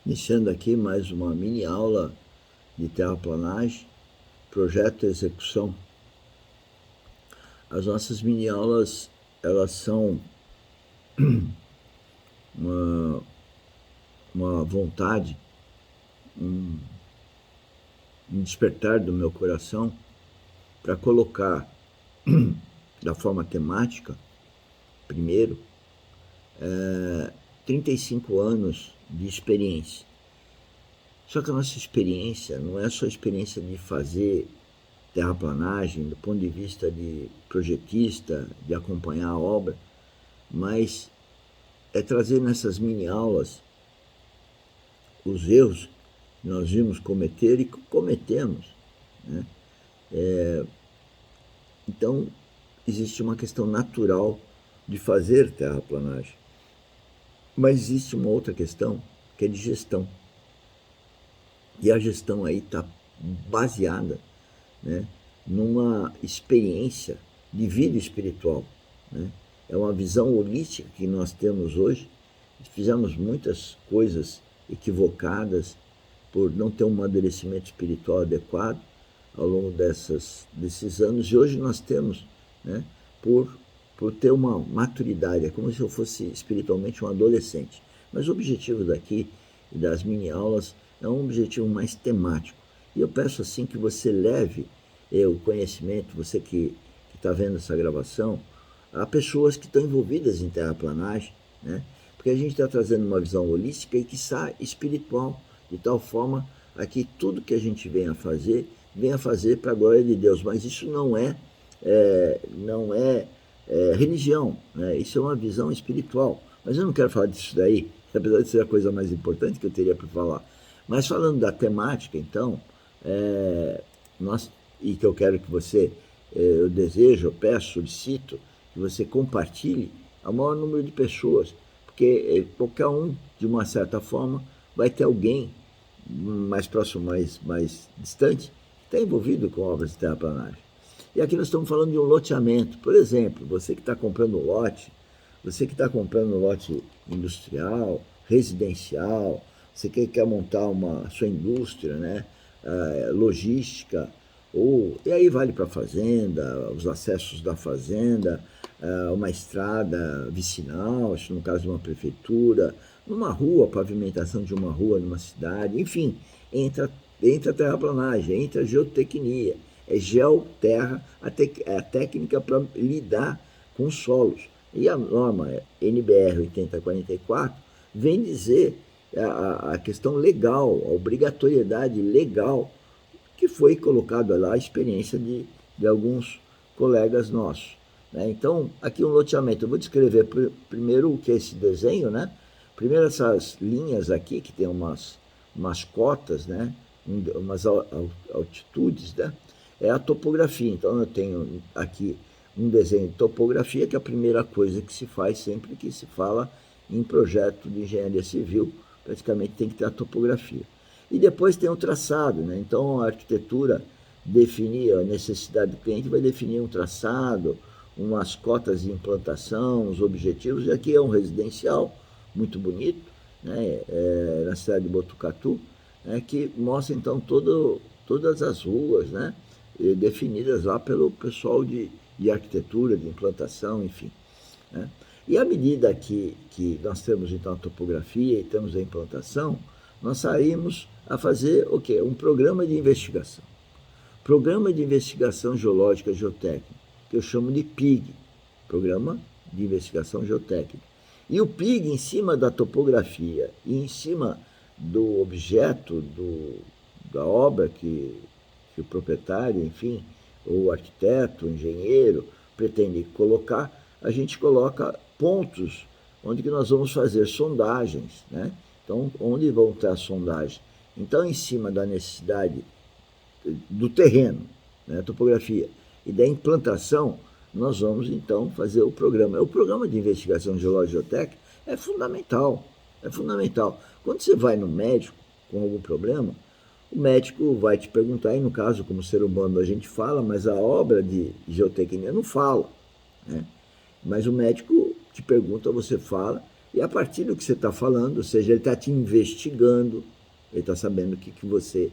Iniciando aqui mais uma mini aula de terraplanagem, projeto e execução. As nossas mini aulas, elas são uma, uma vontade, um despertar do meu coração para colocar da forma temática, primeiro, 35 anos de experiência. Só que a nossa experiência não é só a experiência de fazer terraplanagem do ponto de vista de projetista, de acompanhar a obra, mas é trazer nessas mini aulas os erros que nós vimos cometer e que cometemos, né? Então, existe uma questão natural de fazer terraplanagem, mas existe uma outra questão que é de gestão. E a gestão aí está baseada, né, numa experiência de vida espiritual, né? É uma visão holística que nós temos hoje. Fizemos muitas coisas equivocadas por não ter um amadurecimento espiritual adequado ao longo desses anos, e hoje nós temos, né, por ter uma maturidade. É como se eu fosse espiritualmente um adolescente. Mas o objetivo daqui e das mini aulas é um objetivo mais temático. E eu peço assim que você leve o conhecimento, você que está vendo essa gravação, a pessoas que estão envolvidas em terraplanagem, né? Porque a gente está trazendo uma visão holística e que sai espiritual, de tal forma a que tudo que a gente venha fazer para a glória de Deus. Mas isso não é religião, né? Isso é uma visão espiritual. Mas eu não quero falar disso daí, apesar de ser a coisa mais importante que eu teria para falar. Mas falando da temática, então, nós, e que eu quero que você, eu desejo, eu peço, solicito, que você compartilhe ao maior número de pessoas, porque qualquer um, de uma certa forma, vai ter alguém mais próximo, mais distante, que está envolvido com obras de terraplanagem. E aqui nós estamos falando de um loteamento. Por exemplo, você que está comprando um lote, você que está comprando um lote industrial, residencial, você que quer montar uma sua indústria, né, logística, e aí vale para a fazenda, os acessos da fazenda, uma estrada vicinal, isso no caso de uma prefeitura, numa rua, pavimentação de uma rua numa cidade, enfim, entra a terraplanagem, entra a geotecnia, é geoterra, a técnica para lidar com solos. E a norma NBR 8044 vem dizer a questão legal, a obrigatoriedade legal, que foi colocado lá a experiência de alguns colegas nossos, né? Então, aqui um loteamento. Eu vou descrever primeiro o que é esse desenho, né? Primeiro essas linhas aqui, que tem umas cotas, né? Umas altitudes, né? É a topografia. Então, eu tenho aqui um desenho de topografia, que é a primeira coisa que se faz sempre que se fala em projeto de engenharia civil, praticamente tem que ter a topografia. E depois tem o traçado, né? Então a arquitetura definir a necessidade do cliente, vai definir um traçado, umas cotas de implantação, os objetivos. E aqui é um residencial muito bonito, né? Na cidade de Botucatu, né? Que mostra então todas as ruas, né? Definidas lá pelo pessoal de arquitetura, de implantação, enfim, né? E à medida que nós temos então a topografia e temos a implantação, nós saímos a fazer o quê? Um programa de investigação. Programa de Investigação Geológica Geotécnica, que eu chamo de PIG, Programa de Investigação Geotécnica. E o PIG, em cima da topografia e em cima do objeto da obra que o proprietário, enfim, ou o arquiteto, o engenheiro, pretende colocar, a gente coloca pontos onde que nós vamos fazer sondagens, né? Então, onde vão ter as sondagens? Então, em cima da necessidade do terreno, né, topografia, e da implantação, nós vamos então fazer o programa. O programa de investigação geológica e geotécnica é fundamental, é fundamental. Quando você vai no médico com algum problema, o médico vai te perguntar, e no caso, como ser humano a gente fala, mas a obra de geotecnia não fala, né? Mas o médico te pergunta, você fala, E a partir do que você está falando, ou seja, ele está te investigando, ele está sabendo o que você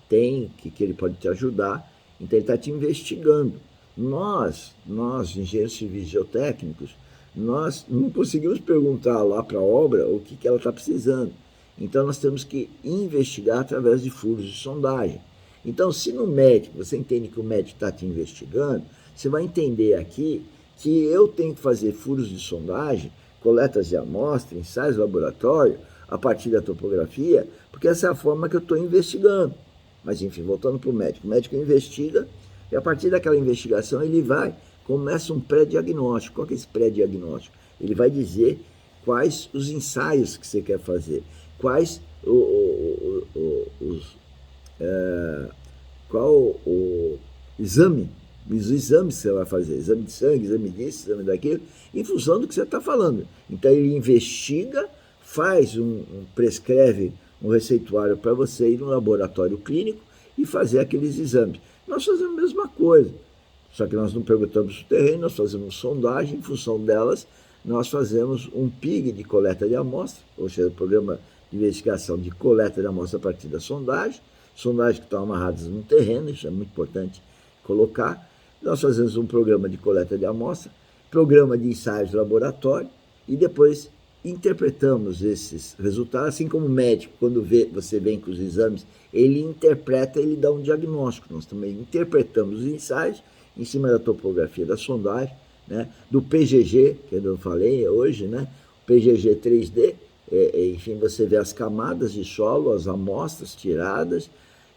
tem, que ele pode te ajudar, então ele está te investigando. Nós, engenheiros civis geotécnicos, nós não conseguimos perguntar lá para a obra o que ela está precisando. Então nós temos que investigar através de furos de sondagem. Então, se no médico, você entende que o médico está te investigando, você vai entender aqui que eu tenho que fazer furos de sondagem, coletas de amostra, ensaios de laboratório, a partir da topografia, porque essa é a forma que eu estou investigando. Mas, enfim, voltando para o médico investiga, e a partir daquela investigação ele começa um pré-diagnóstico. Qual que é esse pré-diagnóstico? Ele vai dizer quais os ensaios que você quer fazer, quais qual o exame, os exames que você vai fazer, exame de sangue, exame disso, exame daquilo, em função do que você está falando. Então ele investiga, prescreve um receituário para você ir no laboratório clínico e fazer aqueles exames. Nós fazemos a mesma coisa, só que nós não perguntamos o terreno, nós fazemos sondagem, em função delas, nós fazemos um PIG de coleta de amostra, ou seja, o programa de investigação de coleta de amostra a partir da sondagem que estão amarradas no terreno, isso é muito importante colocar. Nós fazemos um programa de coleta de amostra, programa de ensaios de laboratório, e depois interpretamos esses resultados, assim como o médico, quando você vem com os exames, ele interpreta, ele dá um diagnóstico. Nós também interpretamos os ensaios em cima da topografia da sondagem, né, do PGG, que eu falei hoje, né, PGG 3D, enfim, você vê as camadas de solo, as amostras tiradas,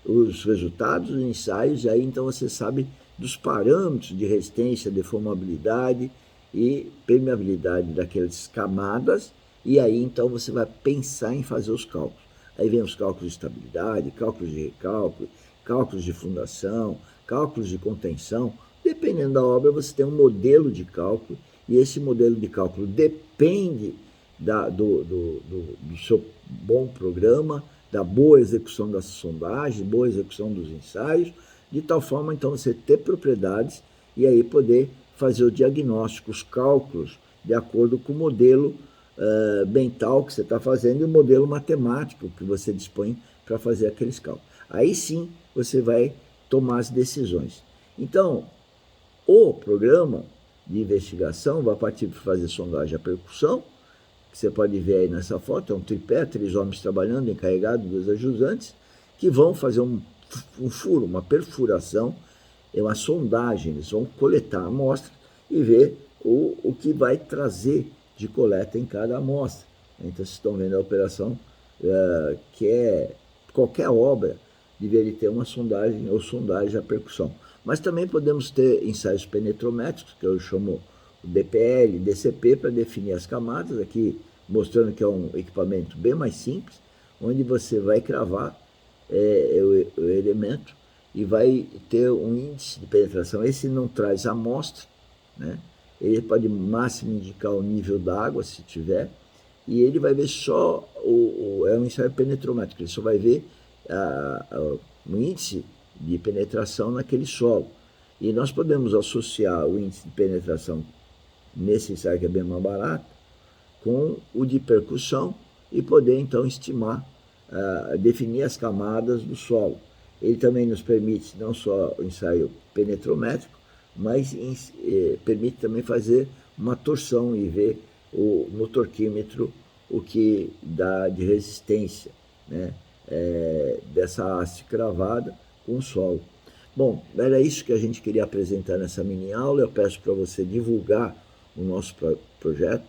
os resultados dos ensaios, e aí então você sabe dos parâmetros de resistência, deformabilidade e permeabilidade daquelas camadas, e aí então você vai pensar em fazer os cálculos. Aí vem os cálculos de estabilidade, cálculos de recálculo, cálculos de fundação, cálculos de contenção. Dependendo da obra, você tem um modelo de cálculo, e esse modelo de cálculo depende do seu bom programa, da boa execução das sondagens, boa execução dos ensaios, de tal forma, então, você ter propriedades e aí poder fazer o diagnóstico, os cálculos, de acordo com o modelo mental que você está fazendo e o modelo matemático que você dispõe para fazer aqueles cálculos. Aí sim, você vai tomar as decisões. Então, o programa de investigação vai partir para fazer sondagem à percussão, que você pode ver aí nessa foto, é um tripé, 3 homens trabalhando, encarregados, 2 ajudantes, que vão fazer um furo, uma perfuração, uma sondagem, eles vão coletar a amostra e ver o que vai trazer de coleta em cada amostra. Então, vocês estão vendo a operação, que qualquer obra deveria ter uma sondagem ou sondagem à percussão. Mas também podemos ter ensaios penetrométricos, que eu chamo o DPL, DCP, para definir as camadas, aqui mostrando que é um equipamento bem mais simples, onde você vai cravar o elemento e vai ter um índice de penetração. Esse não traz amostra, né? Ele pode máximo indicar o nível d'água, se tiver, e ele vai ver só, é um ensaio penetrométrico, ele só vai ver o índice de penetração naquele solo. E nós podemos associar o índice de penetração nesse ensaio, que é bem mais barato, com o de percussão e poder então estimar, definir as camadas do solo. Ele também nos permite não só o ensaio penetrométrico, mas permite também fazer uma torção e ver no torquímetro o que dá de resistência, né, dessa haste cravada com o solo. Bom, era isso que a gente queria apresentar nessa mini aula. Eu peço para você divulgar o nosso projeto,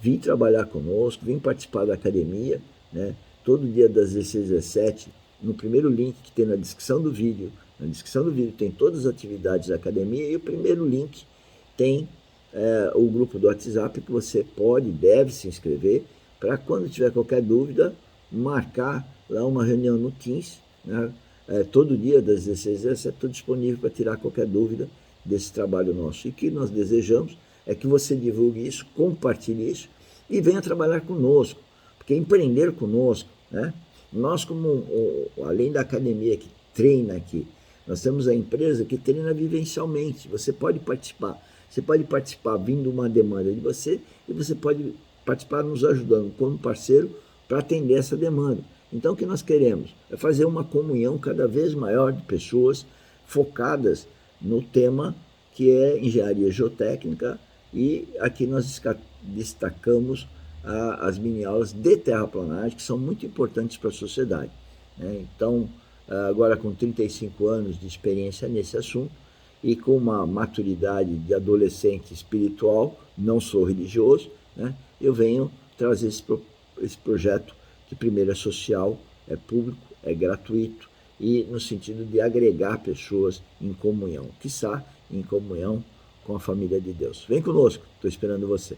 vim trabalhar conosco, vim participar da academia, né? Todo dia das 16 às 17, no primeiro link que tem na descrição do vídeo. Na descrição do vídeo tem todas as atividades da academia e o primeiro link tem o grupo do WhatsApp que você deve se inscrever para quando tiver qualquer dúvida, marcar lá uma reunião no Teams, né? Todo dia das 16 às 17 estou disponível para tirar qualquer dúvida desse trabalho nosso. E o que nós desejamos é que você divulgue isso, compartilhe isso e venha trabalhar conosco, porque empreender conosco, né? Nós, além da academia que treina aqui, nós temos a empresa que treina vivencialmente. Você pode participar vindo uma demanda de você, e você pode participar nos ajudando como parceiro para atender essa demanda. Então, o que nós queremos é fazer uma comunhão cada vez maior de pessoas focadas no tema que é engenharia geotécnica, e aqui nós destacamos as mini-aulas de terraplanagem, que são muito importantes para a sociedade. Então, agora com 35 anos de experiência nesse assunto e com uma maturidade de adolescente espiritual, não sou religioso, eu venho trazer esse projeto que primeiro é social, é público, é gratuito e no sentido de agregar pessoas em comunhão, quiçá em comunhão com a família de Deus. Vem conosco, estou esperando você.